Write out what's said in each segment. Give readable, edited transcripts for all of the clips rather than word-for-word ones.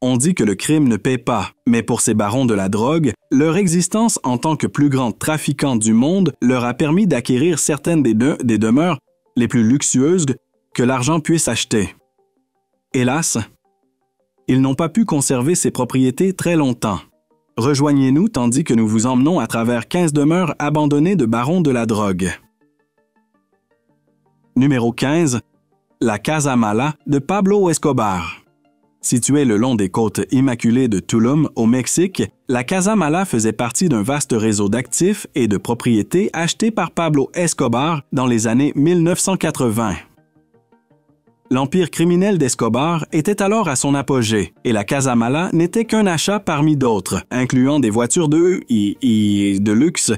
On dit que le crime ne paie pas, mais pour ces barons de la drogue, leur existence en tant que plus grands trafiquants du monde leur a permis d'acquérir certaines des demeures les plus luxueuses que l'argent puisse acheter. Hélas, ils n'ont pas pu conserver ces propriétés très longtemps. Rejoignez-nous tandis que nous vous emmenons à travers 15 demeures abandonnées de barons de la drogue. Numéro 15. La Casa Mala de Pablo Escobar. Située le long des côtes immaculées de Tulum, au Mexique, la Casa Mala faisait partie d'un vaste réseau d'actifs et de propriétés achetés par Pablo Escobar dans les années 1980. L'empire criminel d'Escobar était alors à son apogée et la Casa Mala n'était qu'un achat parmi d'autres, incluant des voitures de luxe,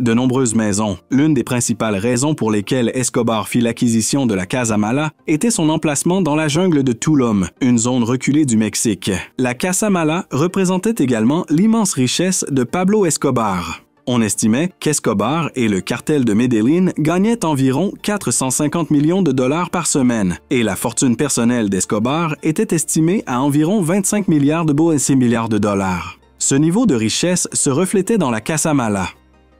de nombreuses maisons. L'une des principales raisons pour lesquelles Escobar fit l'acquisition de la Casa Mala était son emplacement dans la jungle de Tulum, une zone reculée du Mexique. La Casa Mala représentait également l'immense richesse de Pablo Escobar. On estimait qu'Escobar et le cartel de Medellín gagnaient environ 450 millions de dollars par semaine, et la fortune personnelle d'Escobar était estimée à environ 25 milliards de dollars. Ce niveau de richesse se reflétait dans la Casa Mala.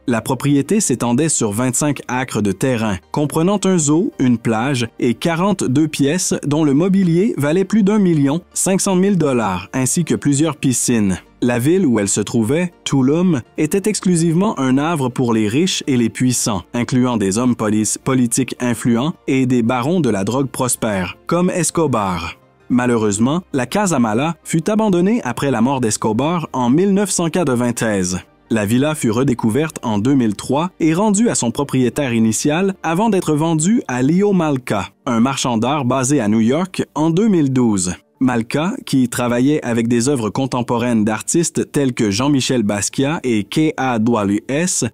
La propriété s'étendait sur 25 acres de terrain, comprenant un zoo, une plage et 42 pièces dont le mobilier valait plus d'1 500 000 $, ainsi que plusieurs piscines. La ville où elle se trouvait, Tulum, était exclusivement un havre pour les riches et les puissants, incluant des hommes politiques influents et des barons de la drogue prospères, comme Escobar. Malheureusement, la Casa Mala fut abandonnée après la mort d'Escobar en 1993. La villa fut redécouverte en 2003 et rendue à son propriétaire initial avant d'être vendue à Leo Malka, un marchand d'art basé à New York, en 2012. Malka, qui travaillait avec des œuvres contemporaines d'artistes tels que Jean-Michel Basquiat et K.A. Doualies,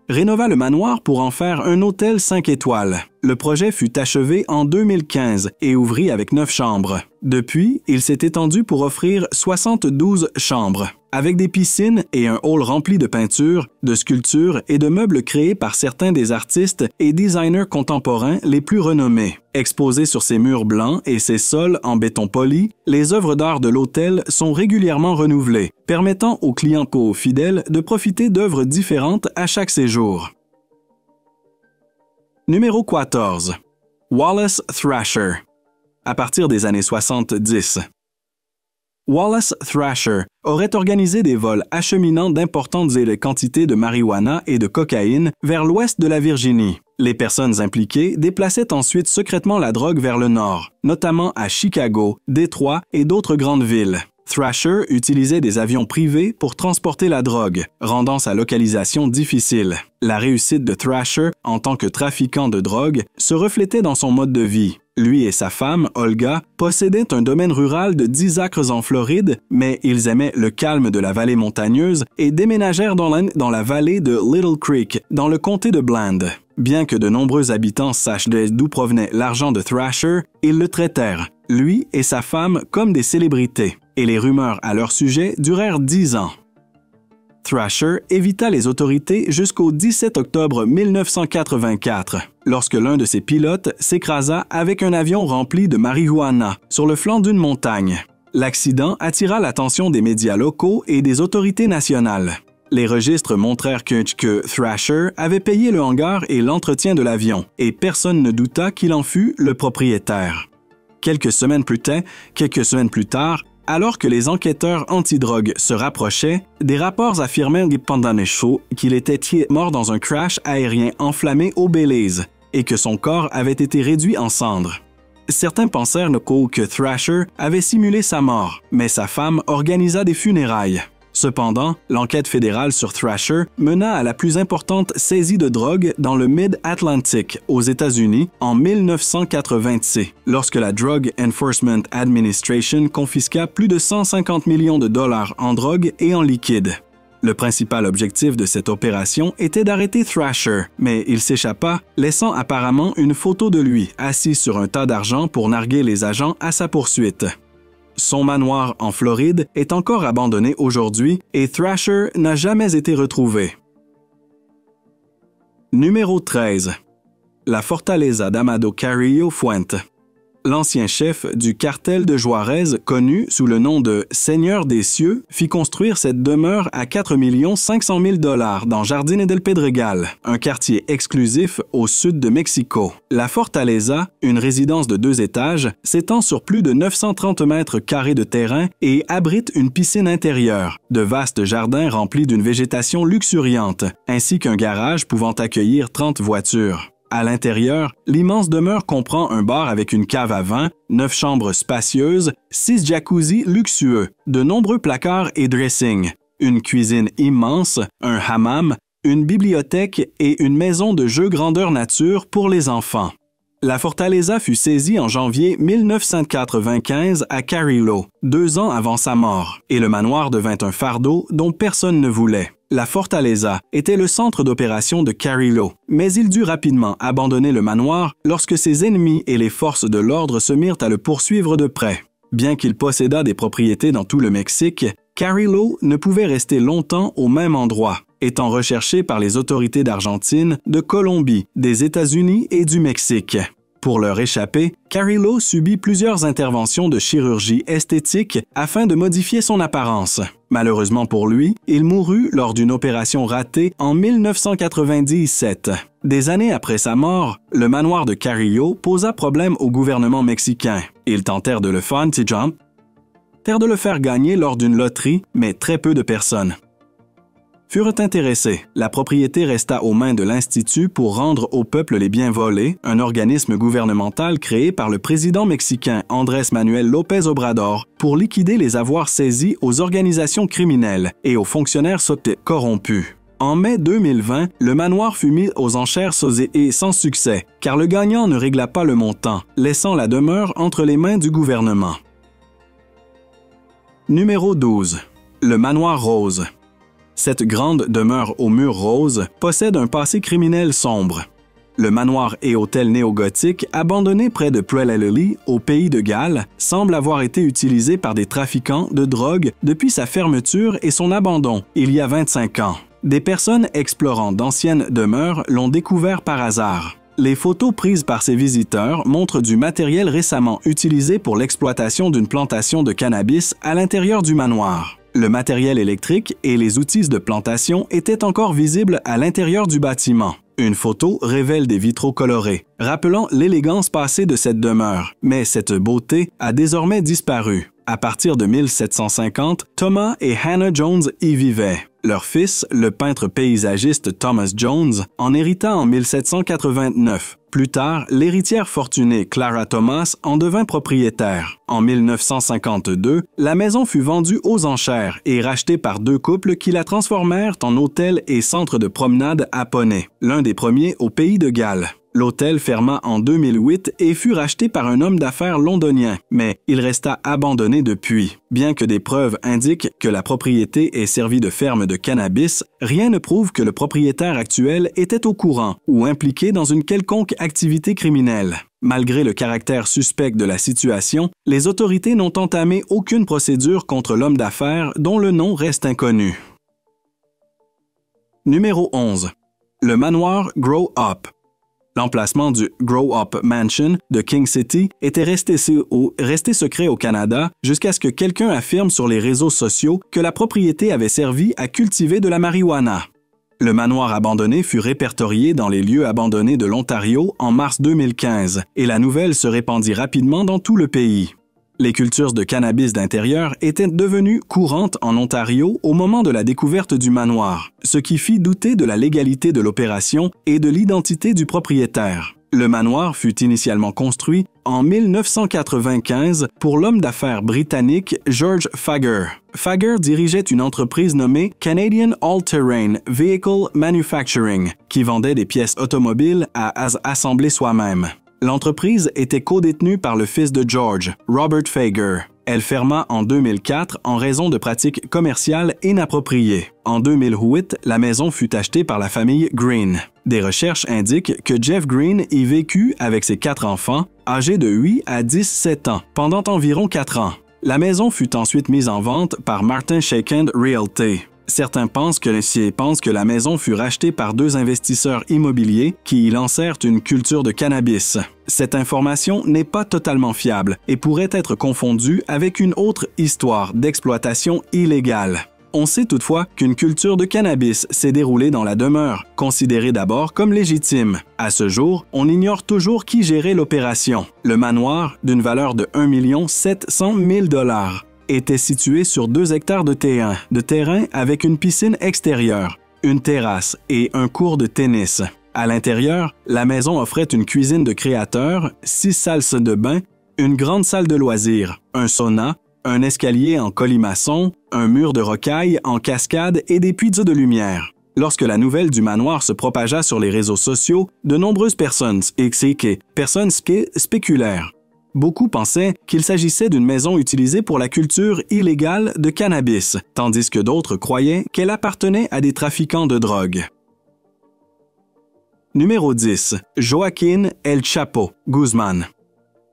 rénova le manoir pour en faire un hôtel 5 étoiles. Le projet fut achevé en 2015 et ouvrit avec 9 chambres. Depuis, il s'est étendu pour offrir 72 chambres, avec des piscines et un hall rempli de peintures, de sculptures et de meubles créés par certains des artistes et designers contemporains les plus renommés. Exposés sur ses murs blancs et ses sols en béton poli, les œuvres d'art de l'hôtel sont régulièrement renouvelées, permettant aux clients fidèles de profiter d'œuvres différentes à chaque séjour. Numéro 14. Wallace Thrasher. À partir des années 70. Wallace Thrasher aurait organisé des vols acheminant d'importantes quantités de marijuana et de cocaïne vers l'ouest de la Virginie. Les personnes impliquées déplaçaient ensuite secrètement la drogue vers le nord, notamment à Chicago, Détroit et d'autres grandes villes. Thrasher utilisait des avions privés pour transporter la drogue, rendant sa localisation difficile. La réussite de Thrasher en tant que trafiquant de drogue se reflétait dans son mode de vie. Lui et sa femme, Olga, possédaient un domaine rural de 10 acres en Floride, mais ils aimaient le calme de la vallée montagneuse et déménagèrent dans la vallée de Little Creek, dans le comté de Bland. Bien que de nombreux habitants sachent d'où provenait l'argent de Thrasher, ils le traitèrent, lui et sa femme, comme des célébrités, et les rumeurs à leur sujet durèrent 10 ans. Thrasher évita les autorités jusqu'au 17 octobre 1984, lorsque l'un de ses pilotes s'écrasa avec un avion rempli de marijuana sur le flanc d'une montagne. L'accident attira l'attention des médias locaux et des autorités nationales. Les registres montrèrent que Thrasher avait payé le hangar et l'entretien de l'avion, et personne ne douta qu'il en fût le propriétaire. Quelques semaines plus tard, alors que les enquêteurs antidrogue se rapprochaient, des rapports affirmaient pendant les shows qu'il était mort dans un crash aérien enflammé au Belize et que son corps avait été réduit en cendres. Certains pensèrent que Thrasher avait simulé sa mort, mais sa femme organisa des funérailles. Cependant, l'enquête fédérale sur Thrasher mena à la plus importante saisie de drogue dans le Mid-Atlantic, aux États-Unis, en 1986, lorsque la Drug Enforcement Administration confisqua plus de 150 millions de dollars en drogue et en liquide. Le principal objectif de cette opération était d'arrêter Thrasher, mais il s'échappa, laissant apparemment une photo de lui assis sur un tas d'argent pour narguer les agents à sa poursuite. Son manoir en Floride est encore abandonné aujourd'hui et Thrasher n'a jamais été retrouvé. Numéro 13. La Fortaleza d'Amado Carrillo Fuente. L'ancien chef du cartel de Juárez, connu sous le nom de « Seigneur des cieux », fit construire cette demeure à 4 500 000 $ dans Jardines del Pedregal, un quartier exclusif au sud de Mexico. La Fortaleza, une résidence de 2 étages, s'étend sur plus de 930 mètres carrés de terrain et abrite une piscine intérieure, de vastes jardins remplis d'une végétation luxuriante, ainsi qu'un garage pouvant accueillir 30 voitures. À l'intérieur, l'immense demeure comprend un bar avec une cave à vin, 9 chambres spacieuses, 6 jacuzzis luxueux, de nombreux placards et dressings, une cuisine immense, un hammam, une bibliothèque et une maison de jeux grandeur nature pour les enfants. La Fortaleza fut saisie en janvier 1995 à Carrillo, 2 ans avant sa mort, et le manoir devint un fardeau dont personne ne voulait. La Fortaleza était le centre d'opération de Carrillo, mais il dut rapidement abandonner le manoir lorsque ses ennemis et les forces de l'ordre se mirent à le poursuivre de près. Bien qu'il possédât des propriétés dans tout le Mexique, Carrillo ne pouvait rester longtemps au même endroit, étant recherché par les autorités d'Argentine, de Colombie, des États-Unis et du Mexique. Pour leur échapper, Carrillo subit plusieurs interventions de chirurgie esthétique afin de modifier son apparence. Malheureusement pour lui, il mourut lors d'une opération ratée en 1997. Des années après sa mort, le manoir de Carrillo posa problème au gouvernement mexicain. Ils tentèrent de le faire gagner lors d'une loterie, mais très peu de personnes furent intéressés. La propriété resta aux mains de l'Institut pour rendre au peuple les biens volés, un organisme gouvernemental créé par le président mexicain Andrés Manuel López Obrador pour liquider les avoirs saisis aux organisations criminelles et aux fonctionnaires corrompus. En mai 2020, le manoir fut mis aux enchères et sans succès, car le gagnant ne régla pas le montant, laissant la demeure entre les mains du gouvernement. Numéro 12. Le manoir rose. Cette grande demeure aux murs roses possède un passé criminel sombre. Le manoir et hôtel néo-gothique, abandonné près de Prelelili, au pays de Galles, semble avoir été utilisé par des trafiquants de drogue depuis sa fermeture et son abandon, il y a 25 ans. Des personnes explorant d'anciennes demeures l'ont découvert par hasard. Les photos prises par ces visiteurs montrent du matériel récemment utilisé pour l'exploitation d'une plantation de cannabis à l'intérieur du manoir. Le matériel électrique et les outils de plantation étaient encore visibles à l'intérieur du bâtiment. Une photo révèle des vitraux colorés, rappelant l'élégance passée de cette demeure, mais cette beauté a désormais disparu. À partir de 1750, Thomas et Hannah Jones y vivaient. Leur fils, le peintre paysagiste Thomas Jones, en hérita en 1789. Plus tard, l'héritière fortunée Clara Thomas en devint propriétaire. En 1952, la maison fut vendue aux enchères et rachetée par 2 couples qui la transformèrent en hôtel et centre de promenade à poney, l'un des premiers au pays de Galles. L'hôtel ferma en 2008 et fut racheté par un homme d'affaires londonien, mais il resta abandonné depuis. Bien que des preuves indiquent que la propriété ait servi de ferme de cannabis, rien ne prouve que le propriétaire actuel était au courant ou impliqué dans une quelconque activité criminelle. Malgré le caractère suspect de la situation, les autorités n'ont entamé aucune procédure contre l'homme d'affaires dont le nom reste inconnu. Numéro 11. Le manoir Grow Up. L'emplacement du Grow Up Mansion de King City était resté secret au Canada jusqu'à ce que quelqu'un affirme sur les réseaux sociaux que la propriété avait servi à cultiver de la marijuana. Le manoir abandonné fut répertorié dans les lieux abandonnés de l'Ontario en mars 2015 et la nouvelle se répandit rapidement dans tout le pays. Les cultures de cannabis d'intérieur étaient devenues courantes en Ontario au moment de la découverte du manoir, ce qui fit douter de la légalité de l'opération et de l'identité du propriétaire. Le manoir fut initialement construit en 1995 pour l'homme d'affaires britannique George Fager. Fager dirigeait une entreprise nommée Canadian All-Terrain Vehicle Manufacturing, qui vendait des pièces automobiles à assembler soi-même. L'entreprise était codétenue par le fils de George, Robert Fager. Elle ferma en 2004 en raison de pratiques commerciales inappropriées. En 2008, la maison fut achetée par la famille Green. Des recherches indiquent que Jeff Green y vécut avec ses 4 enfants, âgés de 8 à 17 ans, pendant environ 4 ans. La maison fut ensuite mise en vente par Martin Shakend Realty. Certains pensent que la maison fut rachetée par 2 investisseurs immobiliers qui y lancèrent une culture de cannabis. Cette information n'est pas totalement fiable et pourrait être confondue avec une autre histoire d'exploitation illégale. On sait toutefois qu'une culture de cannabis s'est déroulée dans la demeure, considérée d'abord comme légitime. À ce jour, on ignore toujours qui gérait l'opération. Le manoir, d'une valeur de 1 700 000 $, était situé sur 2 hectares de terrain avec une piscine extérieure, une terrasse et un court de tennis. À l'intérieur, la maison offrait une cuisine de créateur, 6 salles de bain, une grande salle de loisirs, un sauna, un escalier en colimaçon, un mur de rocaille en cascade et des puits de lumière. Lorsque la nouvelle du manoir se propagea sur les réseaux sociaux, de nombreuses personnes spéculèrent. Beaucoup pensaient qu'il s'agissait d'une maison utilisée pour la culture illégale de cannabis, tandis que d'autres croyaient qu'elle appartenait à des trafiquants de drogue. Numéro 10. Joaquín El Chapo Guzmán.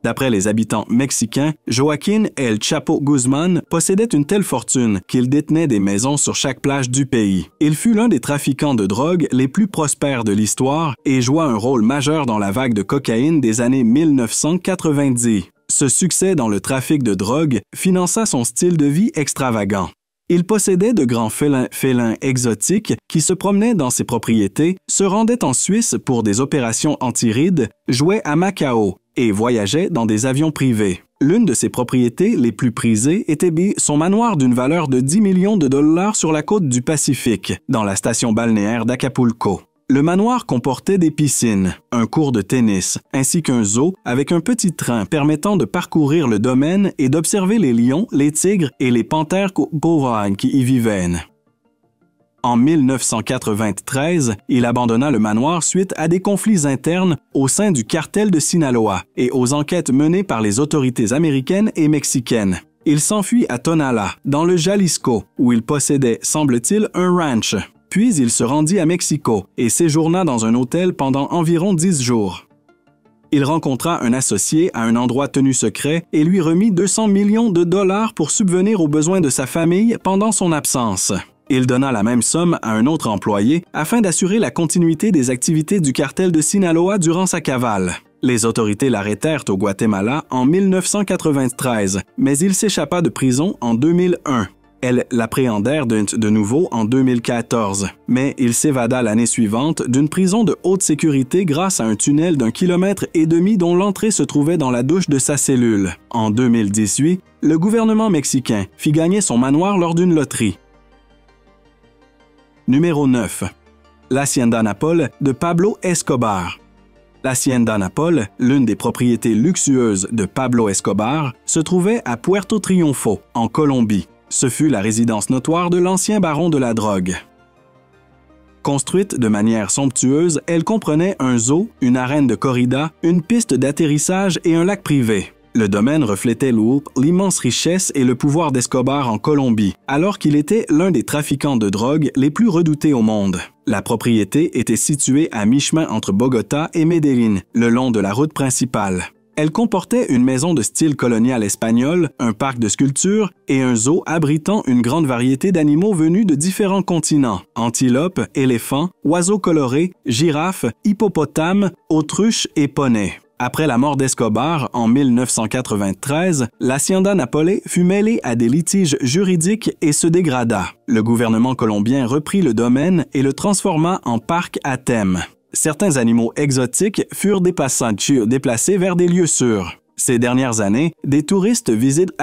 D'après les habitants mexicains, Joaquín El Chapo Guzmán possédait une telle fortune qu'il détenait des maisons sur chaque plage du pays. Il fut l'un des trafiquants de drogue les plus prospères de l'histoire et joua un rôle majeur dans la vague de cocaïne des années 1990. Ce succès dans le trafic de drogue finança son style de vie extravagant. Il possédait de grands félins exotiques qui se promenaient dans ses propriétés, se rendaient en Suisse pour des opérations anti-rides, jouaient à Macao et voyageait dans des avions privés. L'une de ses propriétés les plus prisées était son manoir d'une valeur de 10 millions de $ sur la côte du Pacifique, dans la station balnéaire d'Acapulco. Le manoir comportait des piscines, un court de tennis, ainsi qu'un zoo avec un petit train permettant de parcourir le domaine et d'observer les lions, les tigres et les panthères bourragnes qui y vivaient. En 1993, il abandonna le manoir suite à des conflits internes au sein du cartel de Sinaloa et aux enquêtes menées par les autorités américaines et mexicaines. Il s'enfuit à Tonalá, dans le Jalisco, où il possédait, semble-t-il, un ranch. Puis il se rendit à Mexico et séjourna dans un hôtel pendant environ 10 jours. Il rencontra un associé à un endroit tenu secret et lui remit 200 millions de $ pour subvenir aux besoins de sa famille pendant son absence. Il donna la même somme à un autre employé afin d'assurer la continuité des activités du cartel de Sinaloa durant sa cavale. Les autorités l'arrêtèrent au Guatemala en 1993, mais il s'échappa de prison en 2001. Elles l'appréhendèrent de nouveau en 2014, mais il s'évada l'année suivante d'une prison de haute sécurité grâce à un tunnel d'1,5 km dont l'entrée se trouvait dans la douche de sa cellule. En 2018, le gouvernement mexicain fit gagner son manoir lors d'une loterie. Numéro 9. L'Hacienda Napol de Pablo Escobar. L'Hacienda Napol, l'une des propriétés luxueuses de Pablo Escobar, se trouvait à Puerto Triunfo, en Colombie. Ce fut la résidence notoire de l'ancien baron de la drogue. Construite de manière somptueuse, elle comprenait un zoo, une arène de corrida, une piste d'atterrissage et un lac privé. Le domaine reflétait l'immense richesse et le pouvoir d'Escobar en Colombie, alors qu'il était l'un des trafiquants de drogue les plus redoutés au monde. La propriété était située à mi-chemin entre Bogota et Medellín, le long de la route principale. Elle comportait une maison de style colonial espagnol, un parc de sculptures et un zoo abritant une grande variété d'animaux venus de différents continents: antilopes, éléphants, oiseaux colorés, girafes, hippopotames, autruches et poneys. Après la mort d'Escobar en 1993, l'Hacienda Napol fut mêlée à des litiges juridiques et se dégrada. Le gouvernement colombien reprit le domaine et le transforma en parc à thème. Certains animaux exotiques furent déplacés vers des lieux sûrs. Ces dernières années, des touristes visitent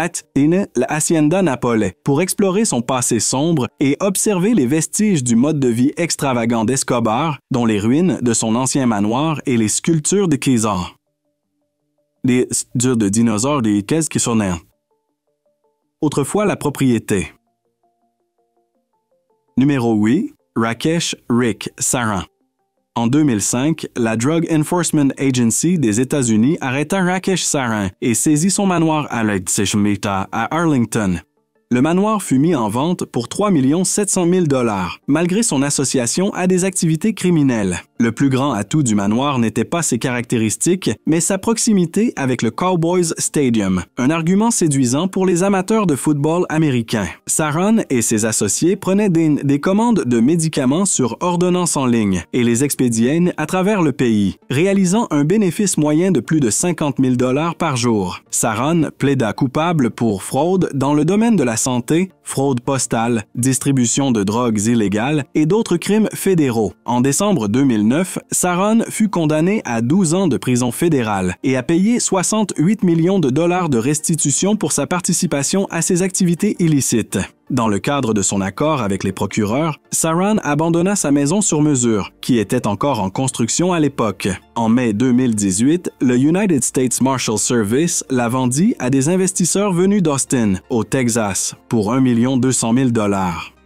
l'Hacienda Napol pour explorer son passé sombre et observer les vestiges du mode de vie extravagant d'Escobar, dont les ruines de son ancien manoir et les sculptures de Kézar. Des sculptures de dinosaures des caisses qui sont nées. Autrefois la propriété. Numéro 8. Rakesh Rick Saran. En 2005, la Drug Enforcement Agency des États-Unis arrêta Rakesh Saran et saisit son manoir à Arlington. Le manoir fut mis en vente pour 3 700 000 $, malgré son association à des activités criminelles. Le plus grand atout du manoir n'était pas ses caractéristiques, mais sa proximité avec le Cowboys Stadium, un argument séduisant pour les amateurs de football américain. Saron et ses associés prenaient des commandes de médicaments sur ordonnance en ligne et les expédiaient à travers le pays, réalisant un bénéfice moyen de plus de 50 000 $ par jour. Saron plaida coupable pour fraude dans le domaine de la santé, fraude postale, distribution de drogues illégales et d'autres crimes fédéraux. En décembre 2009, Saron fut condamné à 12 ans de prison fédérale et a payé 68 millions de dollars de restitution pour sa participation à ces activités illicites. Dans le cadre de son accord avec les procureurs, Saron abandonna sa maison sur mesure, qui était encore en construction à l'époque. En mai 2018, le United States Marshal Service la vendit à des investisseurs venus d'Austin, au Texas, pour 1 200 000 $.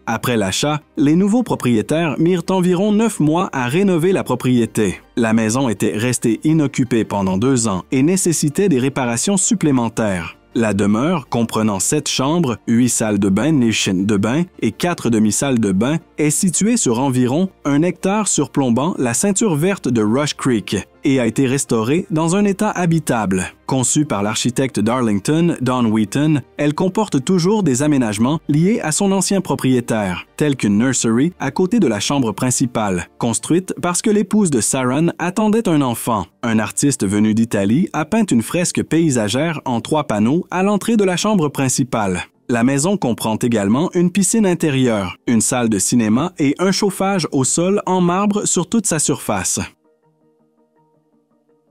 Après l'achat, les nouveaux propriétaires mirent environ 9 mois à rénover la propriété. La maison était restée inoccupée pendant 2 ans et nécessitait des réparations supplémentaires. La demeure, comprenant 7 chambres, 8 salles de bain, niches de bain et 4 demi-salles de bain, est située sur environ 1 hectare surplombant la ceinture verte de Rush Creek et a été restaurée dans un état habitable. Conçue par l'architecte d'Arlington, Don Wheaton, elle comporte toujours des aménagements liés à son ancien propriétaire, tels qu'une nursery à côté de la chambre principale, construite parce que l'épouse de Saron attendait un enfant. Un artiste venu d'Italie a peint une fresque paysagère en 3 panneaux à l'entrée de la chambre principale. La maison comprend également une piscine intérieure, une salle de cinéma et un chauffage au sol en marbre sur toute sa surface.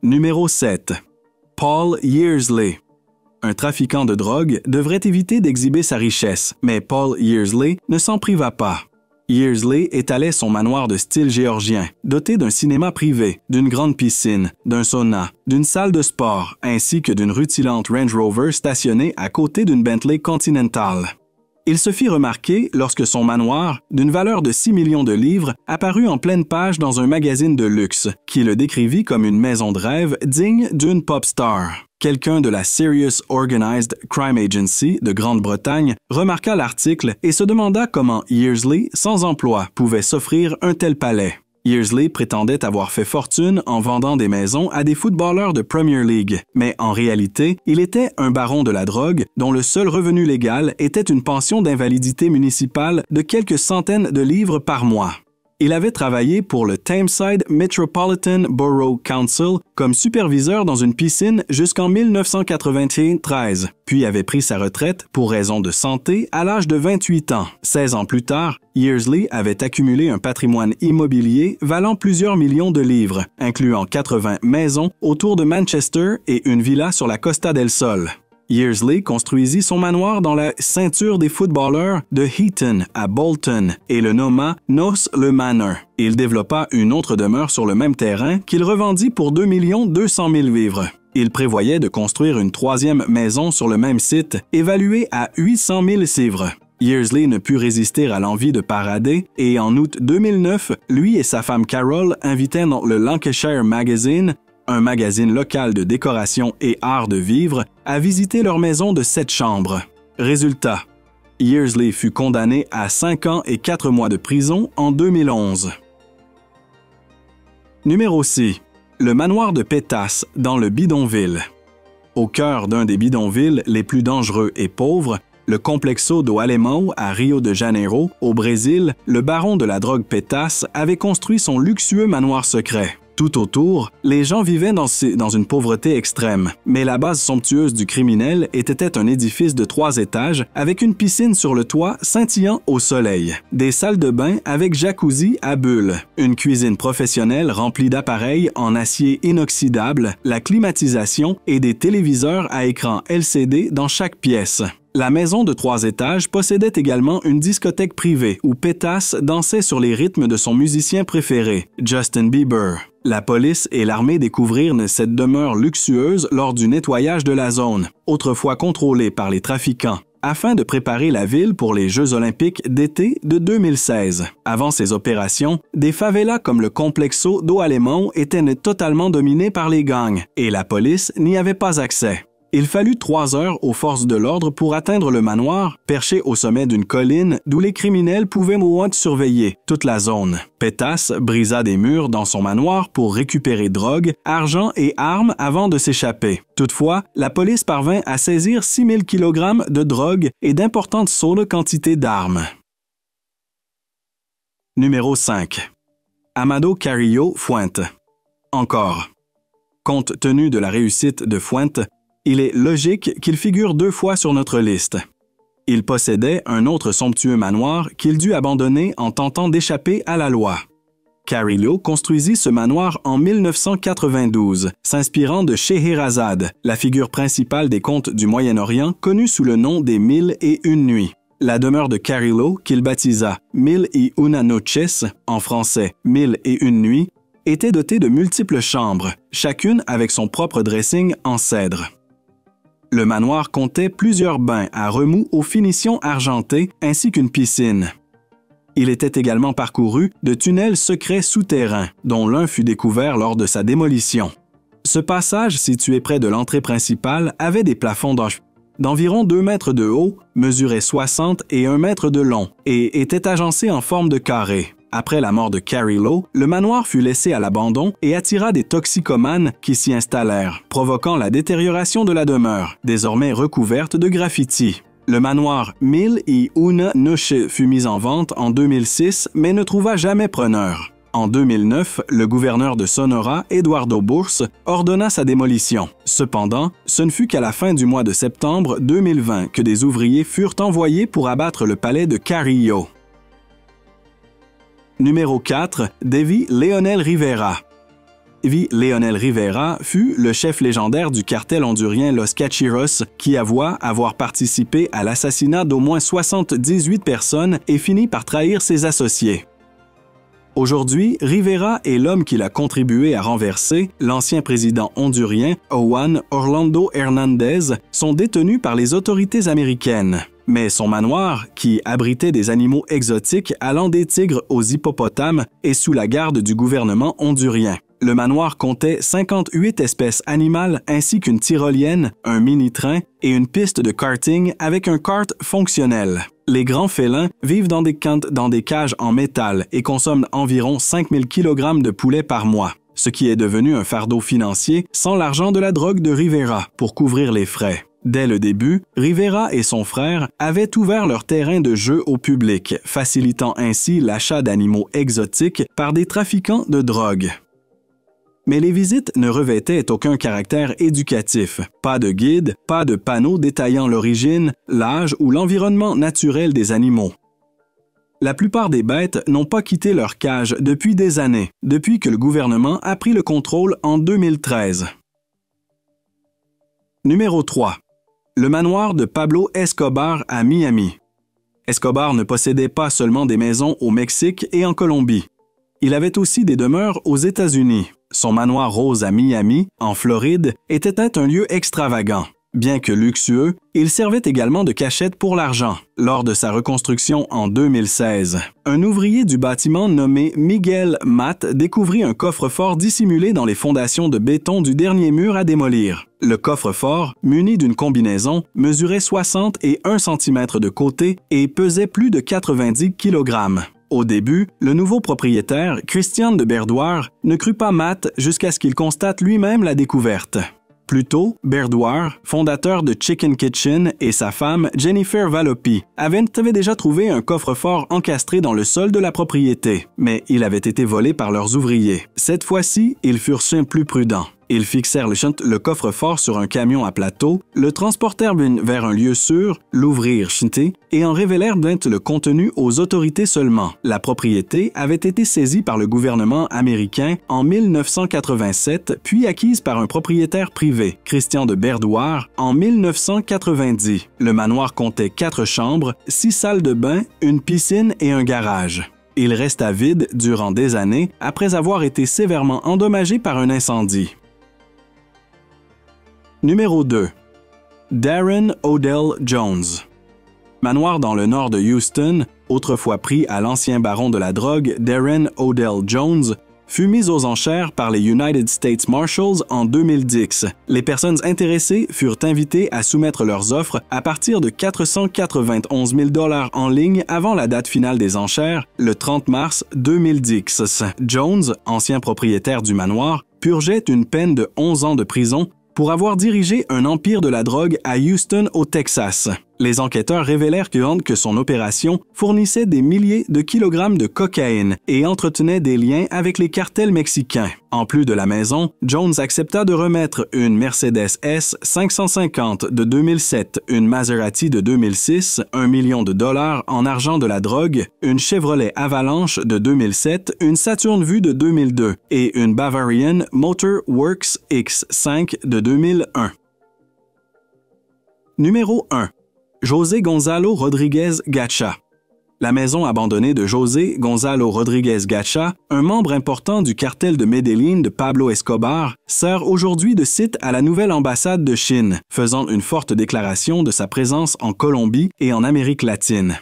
Numéro 7. Paul Yearsley. Un trafiquant de drogue devrait éviter d'exhiber sa richesse, mais Paul Yearsley ne s'en priva pas. Yearsley étalait son manoir de style géorgien, doté d'un cinéma privé, d'une grande piscine, d'un sauna, d'une salle de sport, ainsi que d'une rutilante Range Rover stationnée à côté d'une Bentley Continental. Il se fit remarquer lorsque son manoir, d'une valeur de 6 millions de livres, apparut en pleine page dans un magazine de luxe, qui le décrivit comme une maison de rêve digne d'une pop star. Quelqu'un de la Serious Organized Crime Agency de Grande-Bretagne remarqua l'article et se demanda comment Yearsley, sans emploi, pouvait s'offrir un tel palais. Yearsley prétendait avoir fait fortune en vendant des maisons à des footballeurs de Premier League, mais en réalité, il était un baron de la drogue dont le seul revenu légal était une pension d'invalidité municipale de quelques centaines de livres par mois. Il avait travaillé pour le Tameside Metropolitan Borough Council comme superviseur dans une piscine jusqu'en 1993, puis avait pris sa retraite pour raison de santé à l'âge de 28 ans. 16 ans plus tard, Yearsley avait accumulé un patrimoine immobilier valant plusieurs millions de livres, incluant 80 maisons autour de Manchester et une villa sur la Costa del Sol. Yearsley construisit son manoir dans la ceinture des footballeurs de Heaton à Bolton et le nomma Nos le Manor. Il développa une autre demeure sur le même terrain qu'il revendit pour 2 200 000 livres. Il prévoyait de construire une 3e maison sur le même site, évaluée à 800 000 livres. Yearsley ne put résister à l'envie de parader et en août 2009, lui et sa femme Carol invitèrent dans le Lancashire Magazine, un magazine local de décoration et art de vivre, à visiter leur maison de 7 chambres. Résultat, Yearsley fut condamné à 5 ans et 4 mois de prison en 2011. Numéro 6. Le manoir de Pétasse dans le bidonville. Au cœur d'un des bidonvilles les plus dangereux et pauvres, le Complexo do Alemão à Rio de Janeiro, au Brésil, le baron de la drogue Pétasse avait construit son luxueux manoir secret. Tout autour, les gens vivaient dans une pauvreté extrême, mais la base somptueuse du criminel était un édifice de 3 étages avec une piscine sur le toit scintillant au soleil, des salles de bain avec jacuzzi à bulles, une cuisine professionnelle remplie d'appareils en acier inoxydable, la climatisation et des téléviseurs à écran LCD dans chaque pièce. La maison de 3 étages possédait également une discothèque privée où Pétasse dansait sur les rythmes de son musicien préféré, Justin Bieber. La police et l'armée découvrirent cette demeure luxueuse lors du nettoyage de la zone, autrefois contrôlée par les trafiquants, afin de préparer la ville pour les Jeux olympiques d'été de 2016. Avant ces opérations, des favelas comme le Complexo do Alemão étaient totalement dominés par les gangs et la police n'y avait pas accès. Il fallut 3 heures aux forces de l'ordre pour atteindre le manoir, perché au sommet d'une colline d'où les criminels pouvaient au moins surveiller toute la zone. Pétasse brisa des murs dans son manoir pour récupérer drogue, argent et armes avant de s'échapper. Toutefois, la police parvint à saisir 6000 kg de drogue et d'importantes saules quantités d'armes. Numéro 5. Amado Carrillo Fuente. Encore. Compte tenu de la réussite de Fuente, il est logique qu'il figure 2 fois sur notre liste. Il possédait un autre somptueux manoir qu'il dut abandonner en tentant d'échapper à la loi. Carrillo construisit ce manoir en 1992, s'inspirant de Scheherazade, la figure principale des contes du Moyen-Orient connue sous le nom des 1001 nuits. La demeure de Carrillo, qu'il baptisa 1001 noches, en français 1001 nuits, était dotée de multiples chambres, chacune avec son propre dressing en cèdre. Le manoir comptait plusieurs bains à remous aux finitions argentées ainsi qu'une piscine. Il était également parcouru de tunnels secrets souterrains, dont l'un fut découvert lors de sa démolition. Ce passage, situé près de l'entrée principale, avait des plafonds d'environ 2 mètres de haut, mesurait 60 et 1 mètre de long et était agencé en forme de carré. Après la mort de Carrillo, le manoir fut laissé à l'abandon et attira des toxicomanes qui s'y installèrent, provoquant la détérioration de la demeure, désormais recouverte de graffitis. Le manoir 1001 noches fut mis en vente en 2006, mais ne trouva jamais preneur. En 2009, le gouverneur de Sonora, Eduardo Bourse, ordonna sa démolition. Cependant, ce ne fut qu'à la fin du mois de septembre 2020 que des ouvriers furent envoyés pour abattre le palais de Carrillo. Numéro 4. Davy Leonel Rivera. Davy Leonel Rivera fut le chef légendaire du cartel hondurien Los Cachiros qui avoua avoir participé à l'assassinat d'au moins 78 personnes et finit par trahir ses associés. Aujourd'hui, Rivera est l'homme qui l'a contribué à renverser, l'ancien président hondurien Juan Orlando Hernández, sont détenus par les autorités américaines. Mais son manoir, qui abritait des animaux exotiques allant des tigres aux hippopotames, est sous la garde du gouvernement hondurien. Le manoir comptait 58 espèces animales ainsi qu'une tyrolienne, un mini-train et une piste de karting avec un kart fonctionnel. Les grands félins vivent dans des cages en métal et consomment environ 5000 kg de poulet par mois, ce qui est devenu un fardeau financier sans l'argent de la drogue de Rivera pour couvrir les frais. Dès le début, Rivera et son frère avaient ouvert leur terrain de jeu au public, facilitant ainsi l'achat d'animaux exotiques par des trafiquants de drogue. Mais les visites ne revêtaient aucun caractère éducatif. Pas de guide, pas de panneau détaillant l'origine, l'âge ou l'environnement naturel des animaux. La plupart des bêtes n'ont pas quitté leur cage depuis des années, depuis que le gouvernement a pris le contrôle en 2013. Numéro 3. Le manoir de Pablo Escobar à Miami. Escobar ne possédait pas seulement des maisons au Mexique et en Colombie. Il avait aussi des demeures aux États-Unis. Son manoir rose à Miami, en Floride, était un lieu extravagant. Bien que luxueux, il servait également de cachette pour l'argent. Lors de sa reconstruction en 2016, un ouvrier du bâtiment nommé Miguel Matt découvrit un coffre-fort dissimulé dans les fondations de béton du dernier mur à démolir. Le coffre-fort, muni d'une combinaison, mesurait 60 et 1 cm de côté et pesait plus de 90 kg. Au début, le nouveau propriétaire, Christian de Berdoire, ne crut pas Matt jusqu'à ce qu'il constate lui-même la découverte. Plus tôt, Berdoire, fondateur de Chicken Kitchen, et sa femme, Jennifer Vallopi, avaient déjà trouvé un coffre-fort encastré dans le sol de la propriété, mais il avait été volé par leurs ouvriers. Cette fois-ci, ils furent plus prudents. Ils fixèrent le coffre-fort sur un camion à plateau, le transportèrent vers un lieu sûr, l'ouvrirent et en révélèrent le contenu aux autorités seulement. La propriété avait été saisie par le gouvernement américain en 1987, puis acquise par un propriétaire privé, Christian de Berdoire, en 1990. Le manoir comptait 4 chambres, 6 salles de bain, une piscine et un garage. Il resta vide durant des années après avoir été sévèrement endommagé par un incendie. Numéro 2. Darren Odell Jones. Manoir dans le nord de Houston, autrefois pris à l'ancien baron de la drogue Darren Odell Jones, fut mise aux enchères par les United States Marshals en 2010. Les personnes intéressées furent invitées à soumettre leurs offres à partir de 491 000 $ en ligne avant la date finale des enchères, le 30 mars 2010. Jones, ancien propriétaire du manoir, purgeait une peine de 11 ans de prison pour avoir dirigé un empire de la drogue à Houston, au Texas. Les enquêteurs révélèrent que son opération fournissait des milliers de kilogrammes de cocaïne et entretenait des liens avec les cartels mexicains. En plus de la maison, Jones accepta de remettre une Mercedes S 550 de 2007, une Maserati de 2006, $1 million en argent de la drogue, une Chevrolet Avalanche de 2007, une Saturn Vue de 2002 et une Bavarian Motor Works X5 de 2001. Numéro 1. José Gonzalo Rodríguez Gacha. La maison abandonnée de José Gonzalo Rodríguez Gacha, un membre important du cartel de Medellín de Pablo Escobar, sert aujourd'hui de site à la nouvelle ambassade de Chine, faisant une forte déclaration de sa présence en Colombie et en Amérique latine.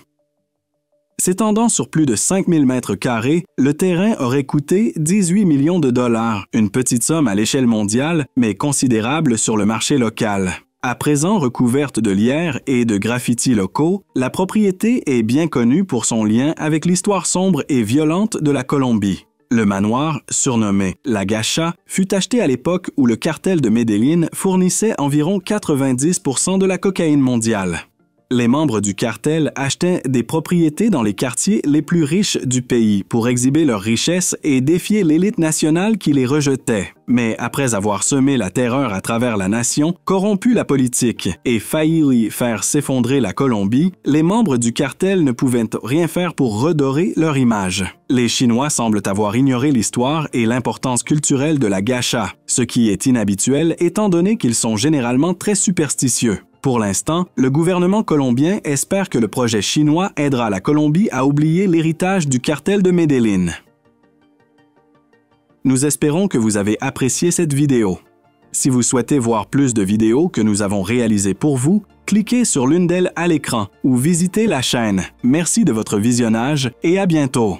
S'étendant sur plus de 5000 mètres carrés, le terrain aurait coûté 18 millions de dollars, une petite somme à l'échelle mondiale, mais considérable sur le marché local. À présent recouverte de lierre et de graffitis locaux, la propriété est bien connue pour son lien avec l'histoire sombre et violente de la Colombie. Le manoir, surnommé La Gacha, fut acheté à l'époque où le cartel de Medellín fournissait environ 90% de la cocaïne mondiale. Les membres du cartel achetaient des propriétés dans les quartiers les plus riches du pays pour exhiber leurs richesses et défier l'élite nationale qui les rejetait. Mais après avoir semé la terreur à travers la nation, corrompu la politique et failli faire s'effondrer la Colombie, les membres du cartel ne pouvaient rien faire pour redorer leur image. Les Chinois semblent avoir ignoré l'histoire et l'importance culturelle de la gacha, ce qui est inhabituel étant donné qu'ils sont généralement très superstitieux. Pour l'instant, le gouvernement colombien espère que le projet chinois aidera la Colombie à oublier l'héritage du cartel de Medellín. Nous espérons que vous avez apprécié cette vidéo. Si vous souhaitez voir plus de vidéos que nous avons réalisées pour vous, cliquez sur l'une d'elles à l'écran ou visitez la chaîne. Merci de votre visionnage et à bientôt.